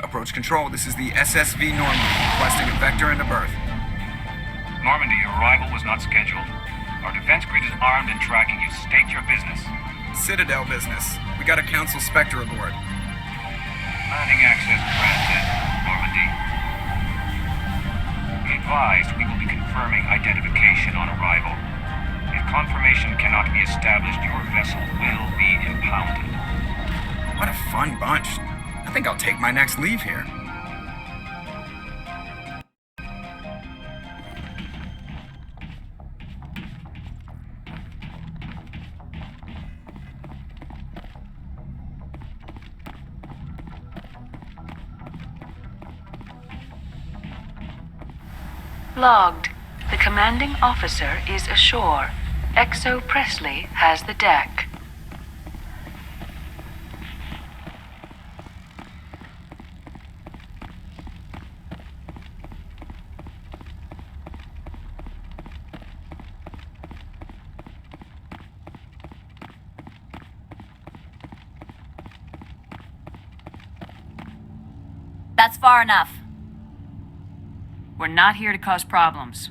Approach control, this is the SSV Normandy, requesting a vector into berth. Normandy, your arrival was not scheduled. Our defense grid is armed and tracking you. State your business. Citadel business. We got a Council Spectre aboard. Landing access granted, Normandy. Be advised, we will be confirming identification on arrival. If confirmation cannot be established, your vessel will be impounded. What a fun bunch. I think I'll take my next leave here. Logged. The commanding officer is ashore. XO Presley has the deck. That's far enough. We're not here to cause problems.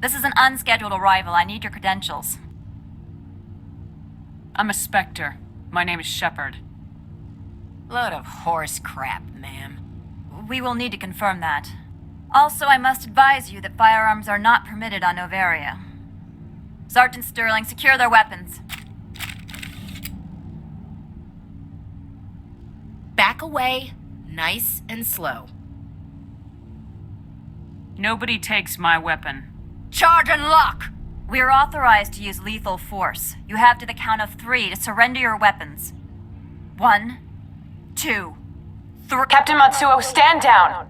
This is an unscheduled arrival. I need your credentials. I'm a Spectre. My name is Shepard. Load of horse crap, ma'am. We will need to confirm that. Also, I must advise you that firearms are not permitted on Novaria. Sergeant Stirling, secure their weapons. Back away, nice and slow. Nobody takes my weapon. Charge and lock! We are authorized to use lethal force. You have to the count of 3 to surrender your weapons. 1, 2, 3. Captain Matsuo, stand down!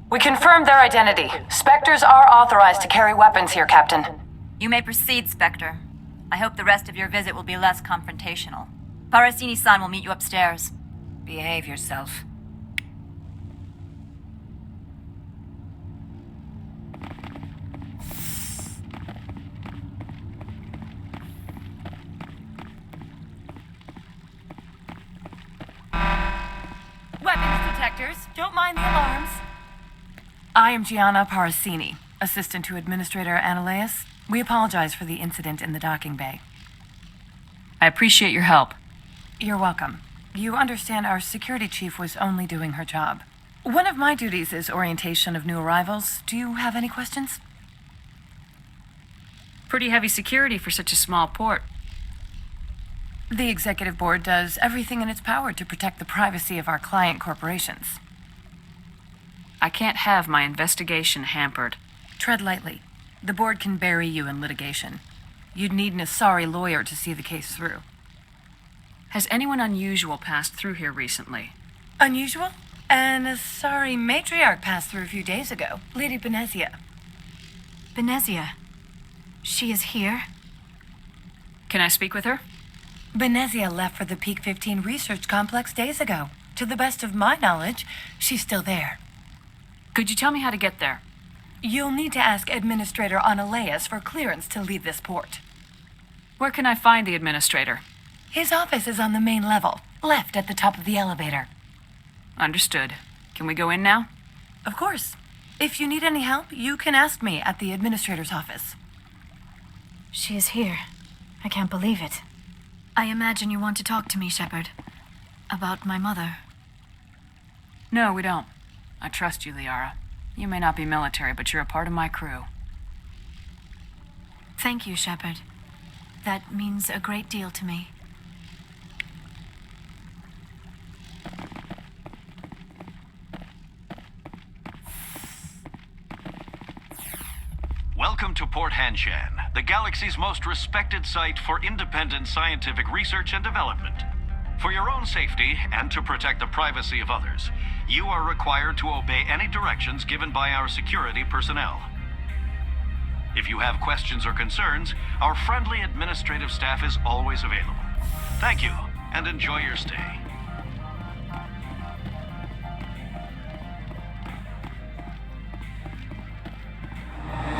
We confirmed their identity. Spectres are authorized to carry weapons here, Captain. You may proceed, Spectre. I hope the rest of your visit will be less confrontational. Parasini-san will meet you upstairs. Behave yourself. Weapons detectors, don't mind the alarms. I am Gianna Parasini, assistant to Administrator Anoleis. We apologize for the incident in the docking bay. I appreciate your help. You're welcome. You understand our security chief was only doing her job. One of my duties is orientation of new arrivals. Do you have any questions? Pretty heavy security for such a small port. The executive board does everything in its power to protect the privacy of our client corporations. I can't have my investigation hampered. Tread lightly. The board can bury you in litigation. You'd need an Asari lawyer to see the case through. Has anyone unusual passed through here recently? Unusual? An Asari matriarch passed through a few days ago. Lady Benezia. Benezia. She is here? Can I speak with her? Benezia left for the Peak 15 research complex days ago. To the best of my knowledge, she's still there. Could you tell me how to get there? You'll need to ask Administrator Anoleis for clearance to leave this port. Where can I find the administrator? His office is on the main level, left at the top of the elevator. Understood. Can we go in now? Of course. If you need any help, you can ask me at the administrator's office. She is here. I can't believe it. I imagine you want to talk to me, Shepard. About my mother. No, we don't. I trust you, Liara. You may not be military, but you're a part of my crew. Thank you, Shepard. That means a great deal to me. Welcome to Port Hanshan, the galaxy's most respected site for independent scientific research and development. For your own safety and to protect the privacy of others, you are required to obey any directions given by our security personnel. If you have questions or concerns, our friendly administrative staff is always available. Thank you, and enjoy your stay.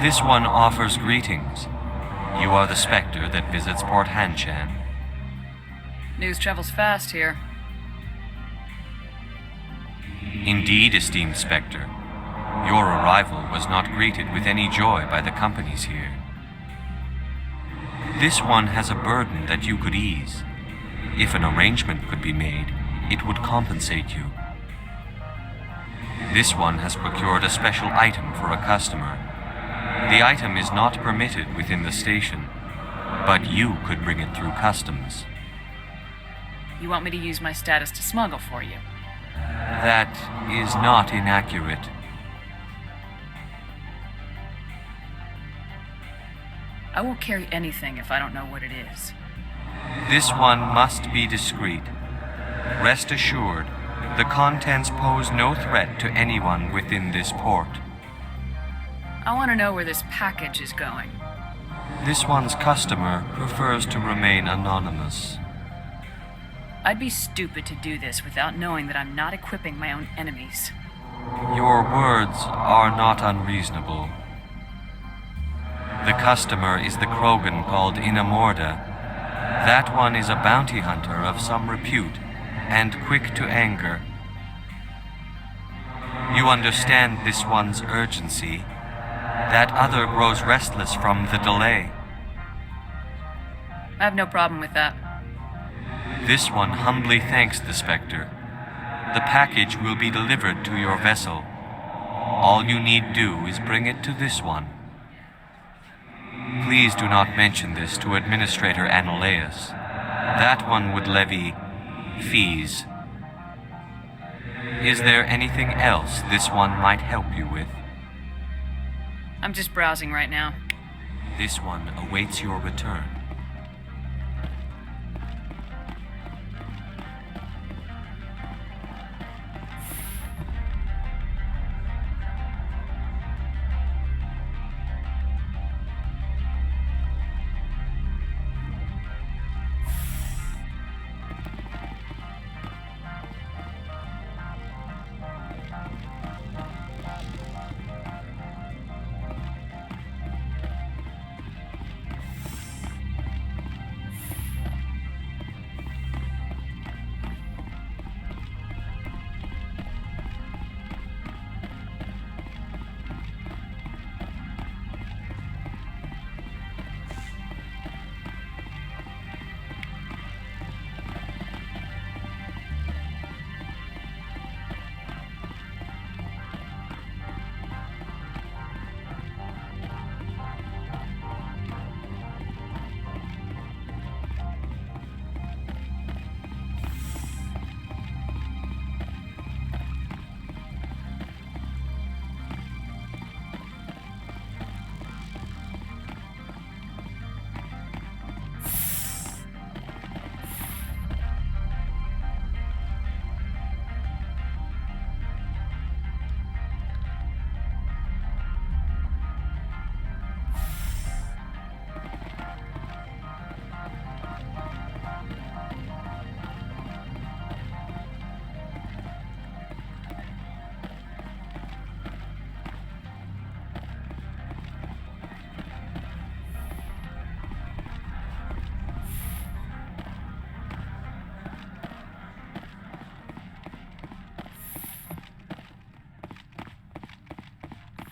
This one offers greetings. You are the Spectre that visits Port Hanshan. News travels fast here. Indeed, esteemed Spectre. Your arrival was not greeted with any joy by the companies here. This one has a burden that you could ease. If an arrangement could be made, it would compensate you. This one has procured a special item for a customer. The item is not permitted within the station, but you could bring it through customs. You want me to use my status to smuggle for you? That is not inaccurate. I won't carry anything if I don't know what it is. This one must be discreet. Rest assured, the contents pose no threat to anyone within this port. I want to know where this package is going. This one's customer prefers to remain anonymous. I'd be stupid to do this without knowing that I'm not equipping my own enemies. Your words are not unreasonable. The customer is the Krogan called Inamorda. That one is a bounty hunter of some repute, and quick to anger. You understand this one's urgency. That other grows restless from the delay. I have no problem with that. This one humbly thanks the Spectre. The package will be delivered to your vessel. All you need do is bring it to this one. Please do not mention this to Administrator Anoleis. That one would levy fees. Is there anything else this one might help you with? I'm just browsing right now. This one awaits your return.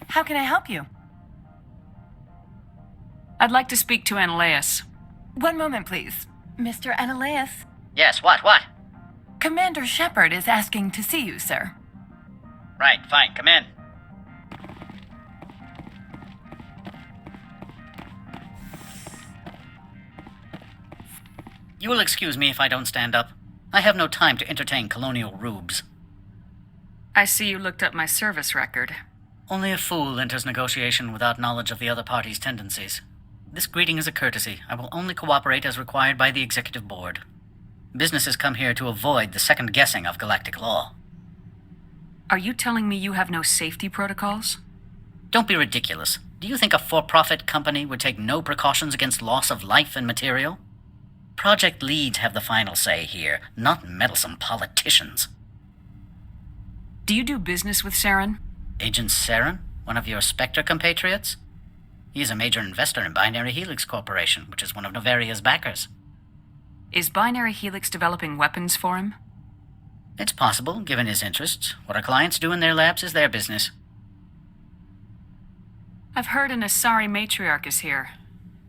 How can I help you? I'd like to speak to Anoleis. One moment, please. Mr. Anoleis. Yes, what? Commander Shepard is asking to see you, sir. Right, fine, come in. You will excuse me if I don't stand up. I have no time to entertain colonial rubes. I see you looked up my service record. Only a fool enters negotiation without knowledge of the other party's tendencies. This greeting is a courtesy. I will only cooperate as required by the Executive Board. Businesses come here to avoid the second guessing of galactic law. Are you telling me you have no safety protocols? Don't be ridiculous. Do you think a for-profit company would take no precautions against loss of life and material? Project leads have the final say here, not meddlesome politicians. Do you do business with Saren? Agent Saren? One of your Spectre compatriots? He is a major investor in Binary Helix Corporation, which is one of Novaria's backers. Is Binary Helix developing weapons for him? It's possible, given his interests. What our clients do in their labs is their business. I've heard an Asari matriarch is here.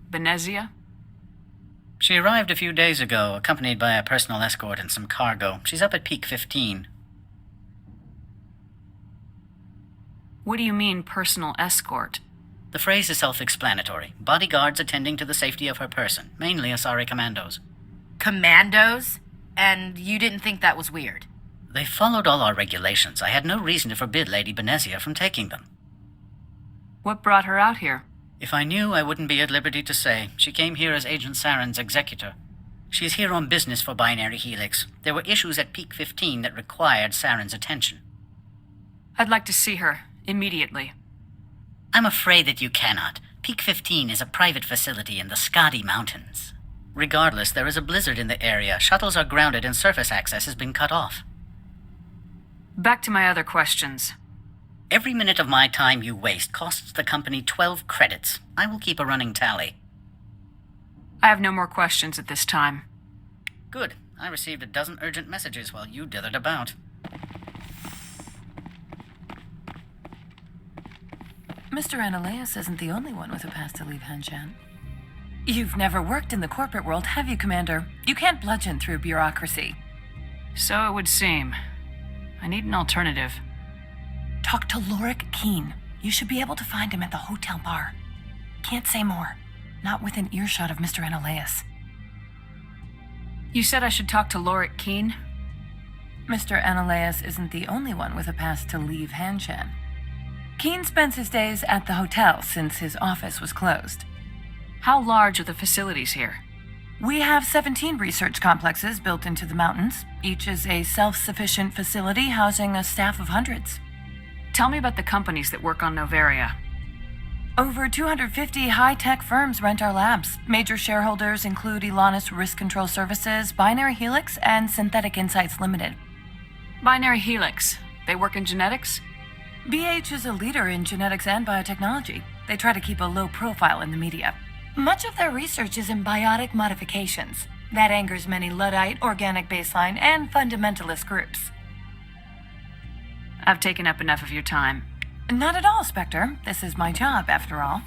Benezia? She arrived a few days ago, accompanied by a personal escort and some cargo. She's up at Peak 15. What do you mean, personal escort? The phrase is self-explanatory. Bodyguards attending to the safety of her person, mainly Asari commandos. Commandos? And you didn't think that was weird? They followed all our regulations. I had no reason to forbid Lady Benezia from taking them. What brought her out here? If I knew, I wouldn't be at liberty to say. She came here as Agent Saren's executor. She's here on business for Binary Helix. There were issues at Peak 15 that required Saren's attention. I'd like to see her, immediately. I'm afraid that you cannot. Peak 15 is a private facility in the Skadi Mountains. Regardless, there is a blizzard in the area. Shuttles are grounded and surface access has been cut off. Back to my other questions. Every minute of my time you waste costs the company 12 credits. I will keep a running tally. I have no more questions at this time. Good. I received a dozen urgent messages while you dithered about. Mr. Anoleis isn't the only one with a pass to leave Hanshan. You've never worked in the corporate world, have you, Commander? You can't bludgeon through bureaucracy. So it would seem. I need an alternative. Talk to Lorik Qui'in. You should be able to find him at the hotel bar. Can't say more. Not within earshot of Mr. Anoleis. You said I should talk to Lorik Qui'in? Mr. Anoleis isn't the only one with a pass to leave Hanshan. Qui'in spends his days at the hotel since his office was closed. How large are the facilities here? We have 17 research complexes built into the mountains. Each is a self-sufficient facility housing a staff of hundreds. Tell me about the companies that work on Noveria. Over 250 high-tech firms rent our labs. Major shareholders include Elonis Risk Control Services, Binary Helix, and Synthetic Insights Limited. Binary Helix. They work in genetics? BH is a leader in genetics and biotechnology. They try to keep a low profile in the media. Much of their research is in biotic modifications. That angers many Luddite, organic baseline, and fundamentalist groups. I've taken up enough of your time. Not at all, Spectre. This is my job, after all.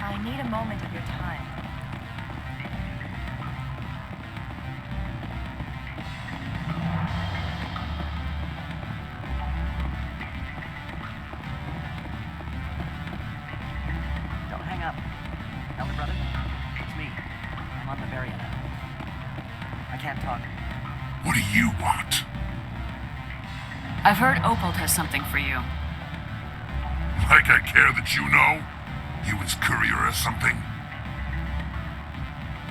I need a moment of your time. Don't hang up. Elder brother, it's me. I'm on Bavaria now. I can't talk. What do you want? I've heard Opold has something for you. Like I care that you know? You his courier or something?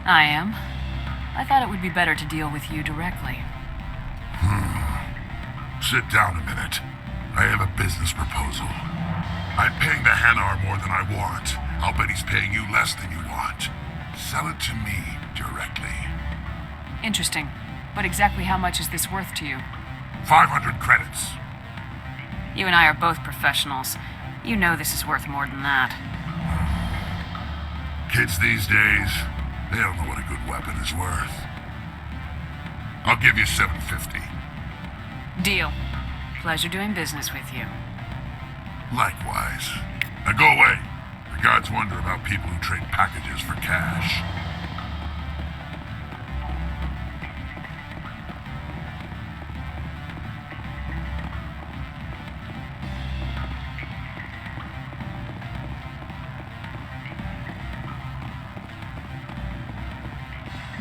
I am. I thought it would be better to deal with you directly. Sit down a minute. I have a business proposal. I'm paying the Hanar more than I want. I'll bet he's paying you less than you want. Sell it to me directly. Interesting. But exactly how much is this worth to you? 500 credits. You and I are both professionals. You know this is worth more than that. Kids these days, they don't know what a good weapon is worth. I'll give you 750. Deal. Pleasure doing business with you. Likewise. Now go away. The gods wonder about people who trade packages for cash.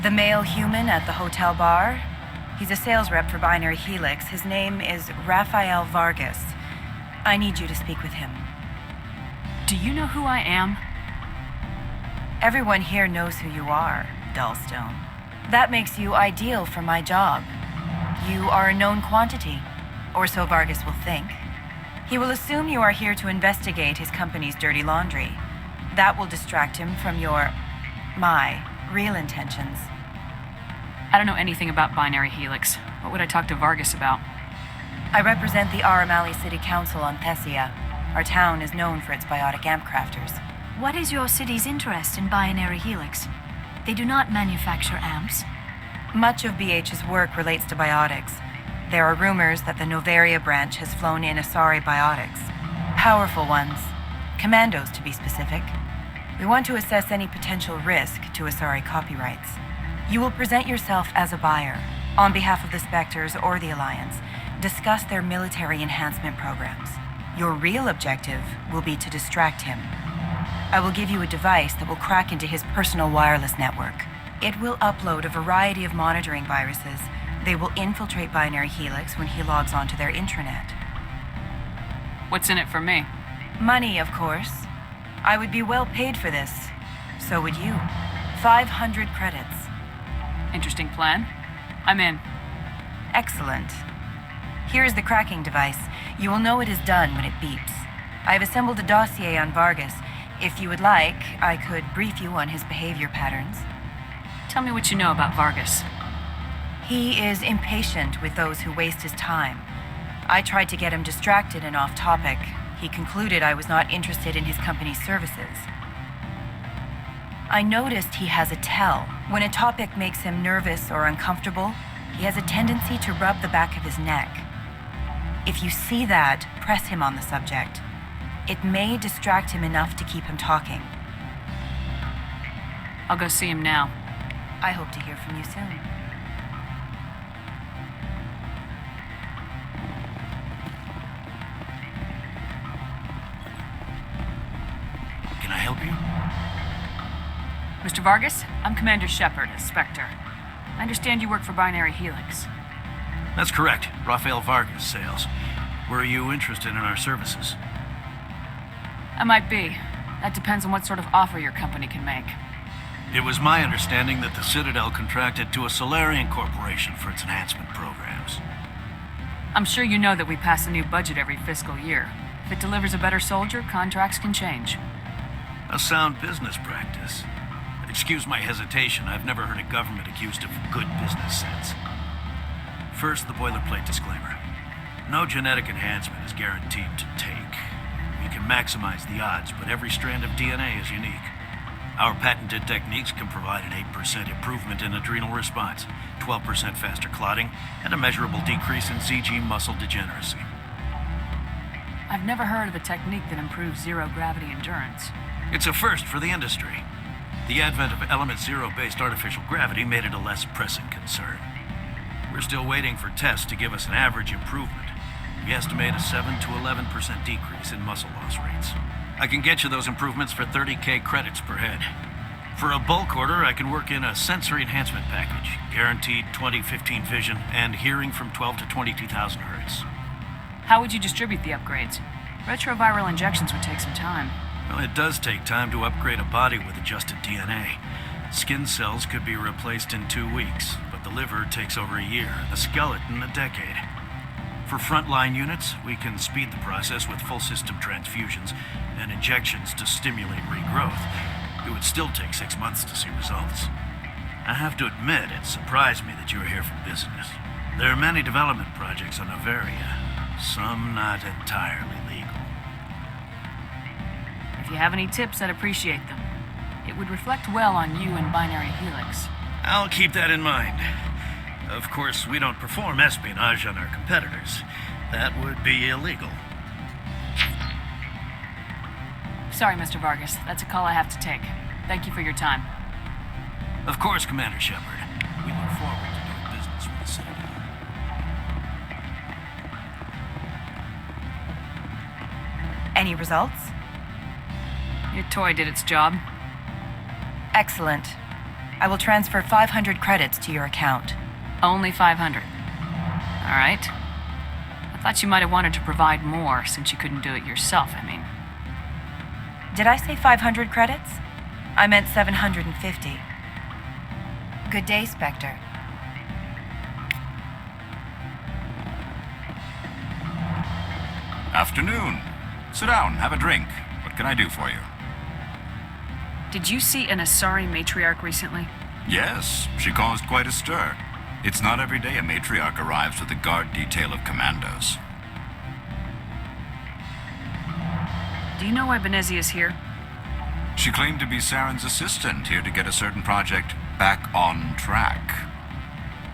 The male human at the hotel bar? He's a sales rep for Binary Helix. His name is Rafael Vargas. I need you to speak with him. Do you know who I am? Everyone here knows who you are, Dullstone. That makes you ideal for my job. You are a known quantity, or so Vargas will think. He will assume you are here to investigate his company's dirty laundry. That will distract him from my real intentions. I don't know anything about Binary Helix. What would I talk to Vargas about? I represent the Aramali City Council on Thessia. Our town is known for its biotic amp crafters. What is your city's interest in Binary Helix? They do not manufacture amps. Much of BH's work relates to biotics. There are rumors that the Noveria branch has flown in Asari biotics. Powerful ones. Commandos, to be specific. We want to assess any potential risk to Asari copyrights. You will present yourself as a buyer, on behalf of the Spectres or the Alliance. Discuss their military enhancement programs. Your real objective will be to distract him. I will give you a device that will crack into his personal wireless network. It will upload a variety of monitoring viruses. They will infiltrate Binary Helix when he logs onto their intranet. What's in it for me? Money, of course. I would be well paid for this. So would you. 500 credits. Interesting plan. I'm in. Excellent. Here is the cracking device. You will know it is done when it beeps. I have assembled a dossier on Vargas. If you would like, I could brief you on his behavior patterns. Tell me what you know about Vargas. He is impatient with those who waste his time. I tried to get him distracted and off topic. He concluded I was not interested in his company's services. I noticed he has a tell. When a topic makes him nervous or uncomfortable, he has a tendency to rub the back of his neck. If you see that, press him on the subject. It may distract him enough to keep him talking. I'll go see him now. I hope to hear from you soon. Can I help you? Mr. Vargas, I'm Commander Shepard, a Spectre. I understand you work for Binary Helix. That's correct. Rafael Vargas, sales. Were you interested in our services? I might be. That depends on what sort of offer your company can make. It was my understanding that the Citadel contracted to a Solarian corporation for its enhancement programs. I'm sure you know that we pass a new budget every fiscal year. If it delivers a better soldier, contracts can change. A sound business practice. Excuse my hesitation, I've never heard a government accused of good business sense. First, the boilerplate disclaimer. No genetic enhancement is guaranteed to take. We can maximize the odds, but every strand of DNA is unique. Our patented techniques can provide an 8% improvement in adrenal response, 12% faster clotting, and a measurable decrease in CG muscle degeneracy. I've never heard of a technique that improves zero-gravity endurance. It's a first for the industry. The advent of element zero-based artificial gravity made it a less pressing concern. We're still waiting for tests to give us an average improvement. We estimate a 7 to 11% decrease in muscle loss rates. I can get you those improvements for 30K credits per head. For a bulk order, I can work in a sensory enhancement package, guaranteed 20/15 vision, and hearing from 12 to 22,000 hertz. How would you distribute the upgrades? Retroviral injections would take some time. Well, it does take time to upgrade a body with adjusted DNA. Skin cells could be replaced in 2 weeks, but the liver takes over a year, the skeleton a decade. For frontline units, we can speed the process with full system transfusions and injections to stimulate regrowth. It would still take 6 months to see results. I have to admit, it surprised me that you were here for business. There are many development projects on Noveria, some not entirely legal. If you have any tips, I'd appreciate them. It would reflect well on you and Binary Helix. I'll keep that in mind. Of course, we don't perform espionage on our competitors. That would be illegal. Sorry, Mr. Vargas. That's a call I have to take. Thank you for your time. Of course, Commander Shepard. We look forward to doing business with the Citadel. Any results? Your toy did its job. Excellent. I will transfer 500 credits to your account. Only 500. All right. I thought you might have wanted to provide more since you couldn't do it yourself, I mean. Did I say 500 credits? I meant 750. Good day, Spectre. Afternoon. Sit down, have a drink. What can I do for you? Did you see an Asari matriarch recently? Yes, she caused quite a stir. It's not every day a matriarch arrives with a guard detail of commandos. Do you know why Benezia is here? She claimed to be Saren's assistant, here to get a certain project back on track.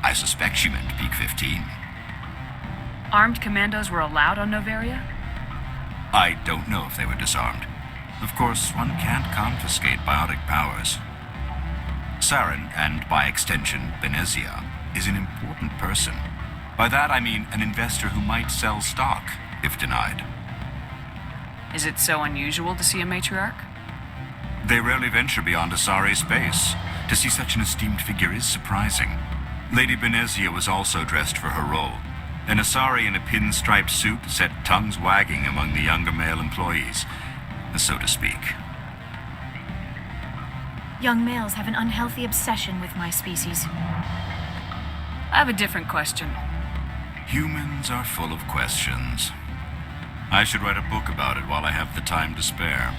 I suspect she meant Peak 15. Armed commandos were allowed on Noveria? I don't know if they were disarmed. Of course, one can't confiscate biotic powers. Saren, and by extension, Benezia, is an important person. By that I mean an investor who might sell stock, if denied. Is it so unusual to see a matriarch? They rarely venture beyond Asari space. To see such an esteemed figure is surprising. Lady Benezia was also dressed for her role. An Asari in a pinstriped suit set tongues wagging among the younger male employees, so to speak. Young males have an unhealthy obsession with my species. I have a different question. Humans are full of questions. I should write a book about it while I have the time to spare.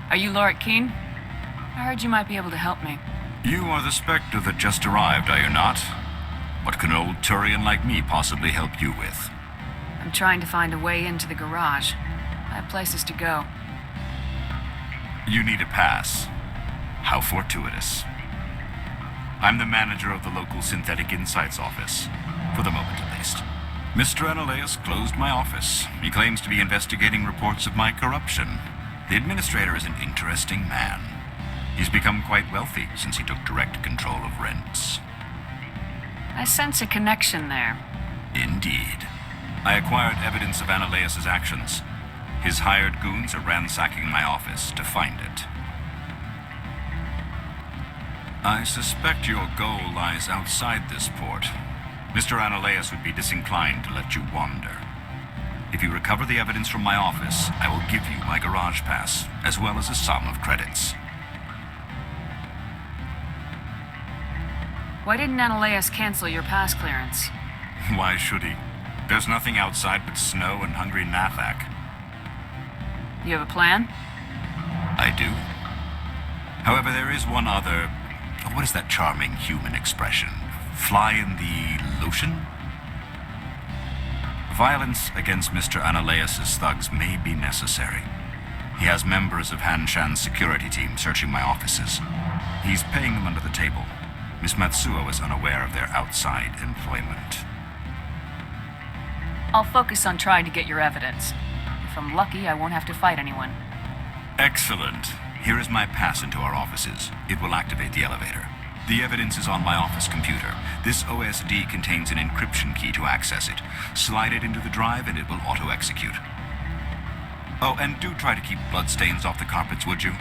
Are you Lorik Qui'in? I heard you might be able to help me. You are the Spectre that just arrived, are you not? What can an old Turian like me possibly help you with? I'm trying to find a way into the garage. I have places to go. You need a pass. How fortuitous. I'm the manager of the local Synthetic Insights office. For the moment, at least. Mr. Anoleis closed my office. He claims to be investigating reports of my corruption. The administrator is an interesting man. He's become quite wealthy since he took direct control of rents. I sense a connection there. Indeed. I acquired evidence of Anoleis' actions. His hired goons are ransacking my office to find it. I suspect your goal lies outside this port. Mr. Anoleis would be disinclined to let you wander. If you recover the evidence from my office, I will give you my garage pass, as well as a sum of credits. Why didn't Anoleis cancel your pass clearance? Why should he? There's nothing outside but snow and hungry Nathak. You have a plan? I do. However, there is one other... What is that charming human expression? Fly in the lotion? Violence against Mr. Anoleis' thugs may be necessary. He has members of Hanshan's security team searching my offices. He's paying them under the table. Miss Matsuo is unaware of their outside employment. I'll focus on trying to get your evidence. If I'm lucky, I won't have to fight anyone. Excellent. Here is my pass into our offices. It will activate the elevator. The evidence is on my office computer. This OSD contains an encryption key to access it. Slide it into the drive and it will auto-execute. Oh, and do try to keep bloodstains off the carpets, would you?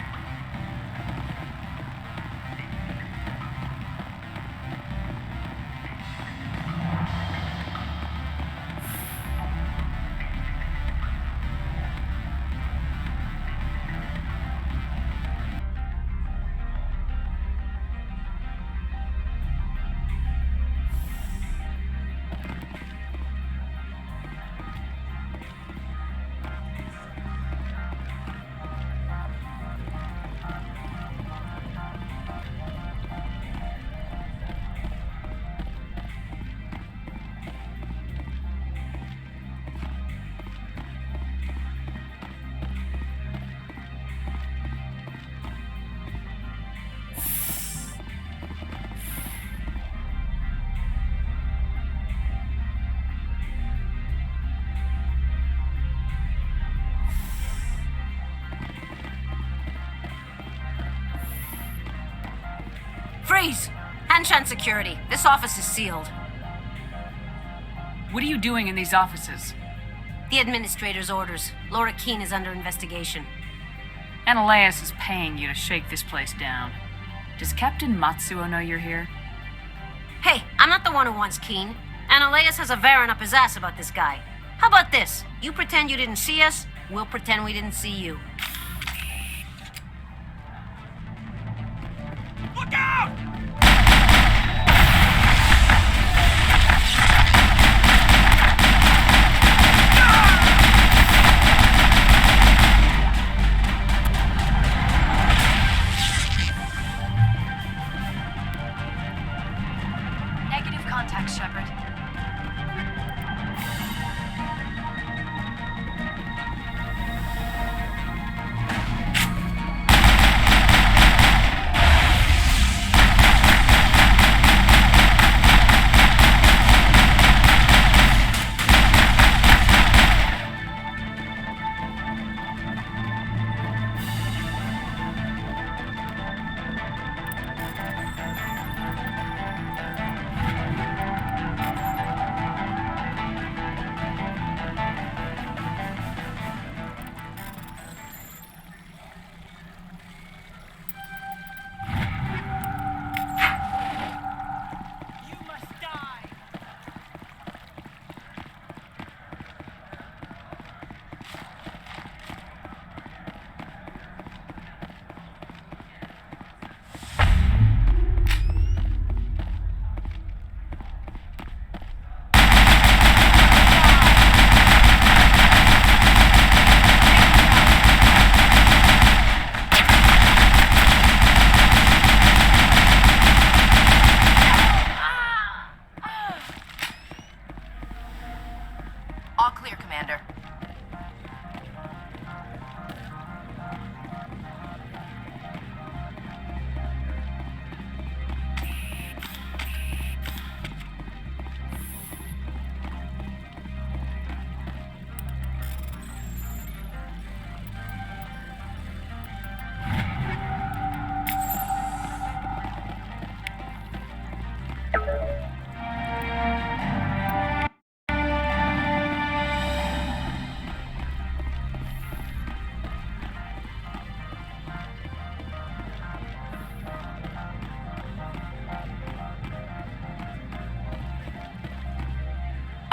Freeze! Hanshan security. This office is sealed. What are you doing in these offices? The administrator's orders. Lorik Qui'in is under investigation. Anoleis is paying you to shake this place down. Does Captain Matsuo know you're here? Hey, I'm not the one who wants Qui'in. Anoleis has a Varen up his ass about this guy. How about this? You pretend you didn't see us, we'll pretend we didn't see you.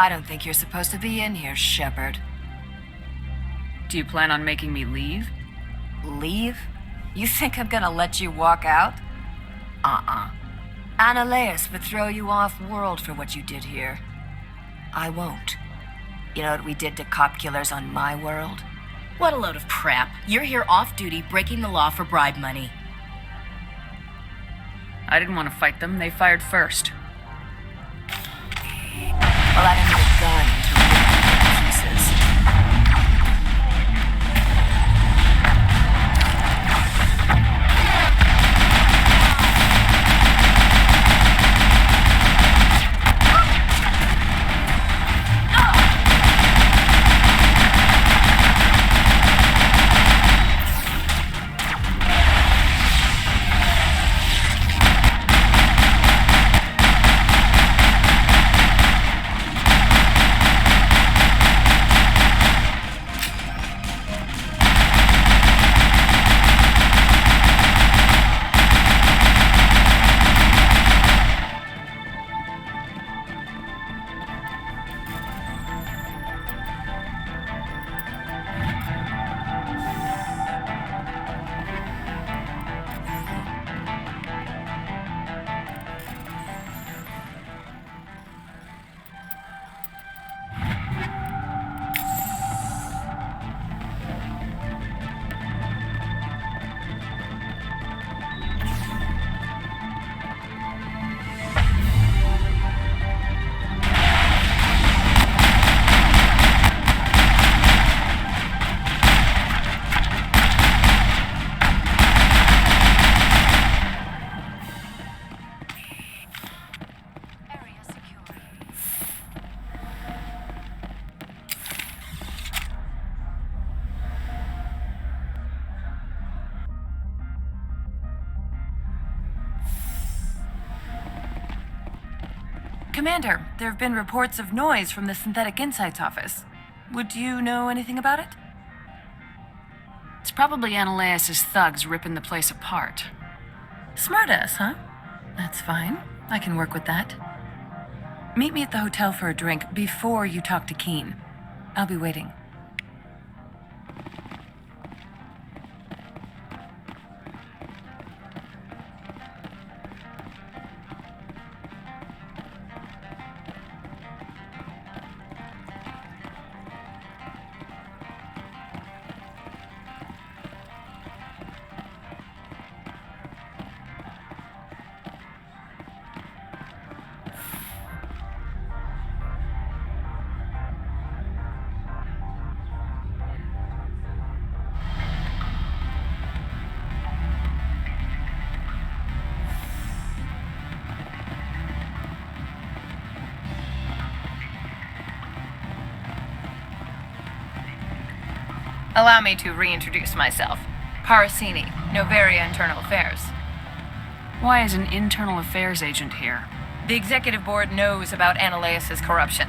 I don't think you're supposed to be in here, Shepard. Do you plan on making me leave? Leave? You think I'm gonna let you walk out? Anoleis would throw you off-world for what you did here. I won't. You know what we did to cop killers on my world? What a load of crap. You're here off-duty, breaking the law for bribe money. I didn't want to fight them. They fired first. Well, I don't need a gun to rip you to pieces. Commander, there have been reports of noise from the Synthetic Insights office. Would you know anything about it? It's probably Anoleis' thugs ripping the place apart. Smartass, huh? That's fine. I can work with that. Meet me at the hotel for a drink before you talk to Qui'in. I'll be waiting. Allow me to reintroduce myself. Parasini, Noveria Internal Affairs. Why is an internal affairs agent here? The executive board knows about Anoleis' corruption.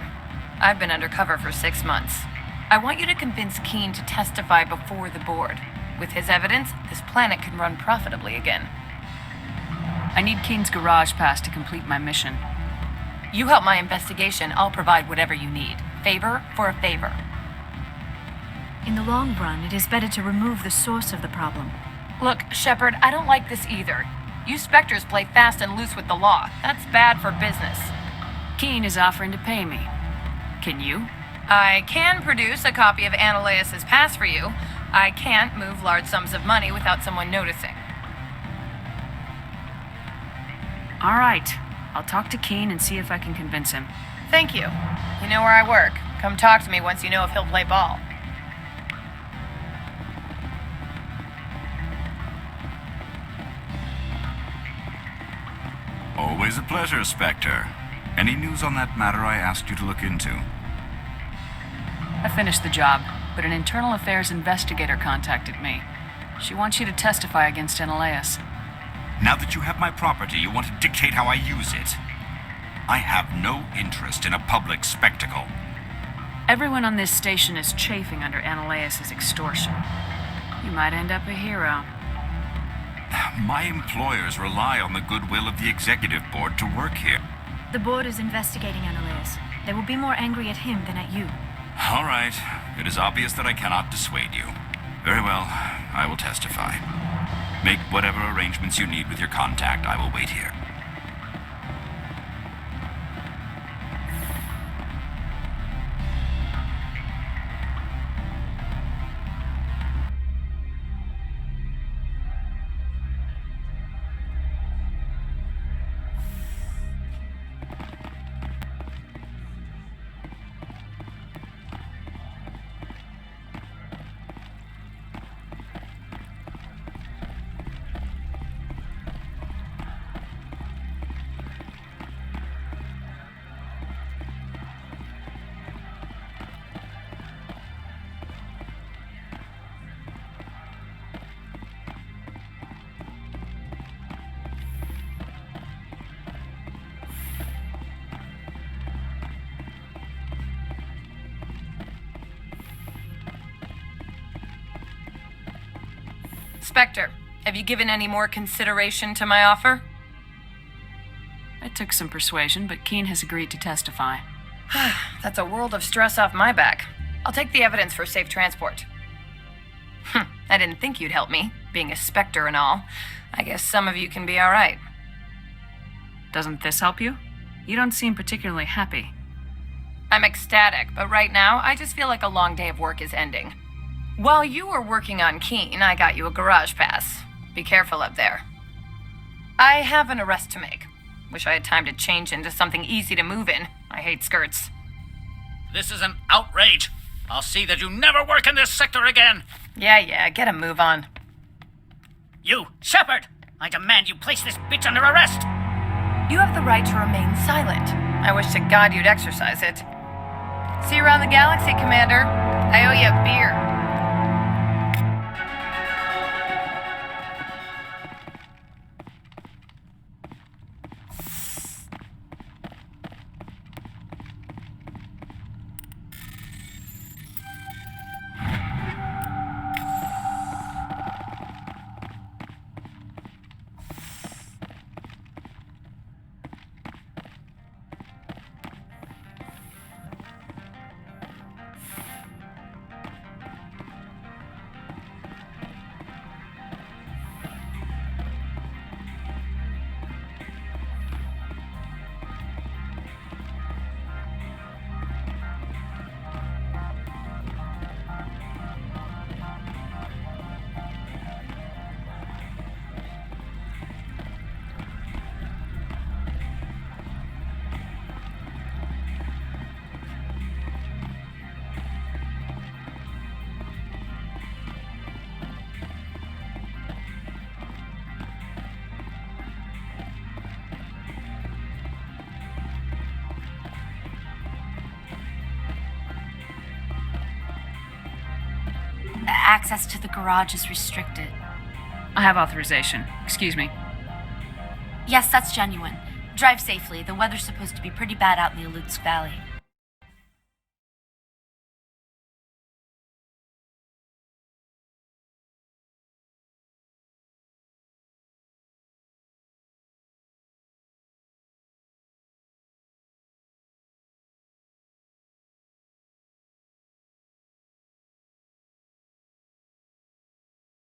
I've been undercover for 6 months. I want you to convince Qui'in to testify before the board. With his evidence, this planet can run profitably again. I need Qui'in's garage pass to complete my mission. You help my investigation, I'll provide whatever you need. Favor for a favor. In the long run, it is better to remove the source of the problem. Look, Shepard, I don't like this either. You Spectres play fast and loose with the law. That's bad for business. Qui'in is offering to pay me. Can you? I can produce a copy of Anoleis' pass for you. I can't move large sums of money without someone noticing. All right. I'll talk to Qui'in and see if I can convince him. Thank you. You know where I work. Come talk to me once you know if he'll play ball. Always a pleasure, Spectre. Any news on that matter I asked you to look into? I finished the job, but an internal affairs investigator contacted me. She wants you to testify against Anoleis. Now that you have my property, you want to dictate how I use it. I have no interest in a public spectacle. Everyone on this station is chafing under Anoleis' extortion. You might end up a hero. My employers rely on the goodwill of the executive board to work here. The board is investigating Anoleis. they will be more angry at him than at you. All right. It is obvious that I cannot dissuade you. Very well. I will testify. Make whatever arrangements you need with your contact. I will wait here. Spectre, have you given any more consideration to my offer? It took some persuasion, but Qui'in has agreed to testify. That's a world of stress off my back. I'll take the evidence for safe transport. I didn't think you'd help me, being a Spectre and all. I guess some of you can be alright. Doesn't this help you? You don't seem particularly happy. I'm ecstatic, but right now, I just feel like a long day of work is ending. While you were working on Qui'in, I got you a garage pass. Be careful up there. I have an arrest to make. Wish I had time to change into something easy to move in. I hate skirts. This is an outrage. I'll see that you never work in this sector again. Yeah, get a move on. You, Shepard! I demand you place this bitch under arrest! You have the right to remain silent. I wish to God you'd exercise it. See you around the galaxy, Commander. I owe you a beer. Access to the garage is restricted. I have authorization. Excuse me. Yes, that's genuine. Drive safely. The weather's supposed to be pretty bad out in the Alutsk Valley.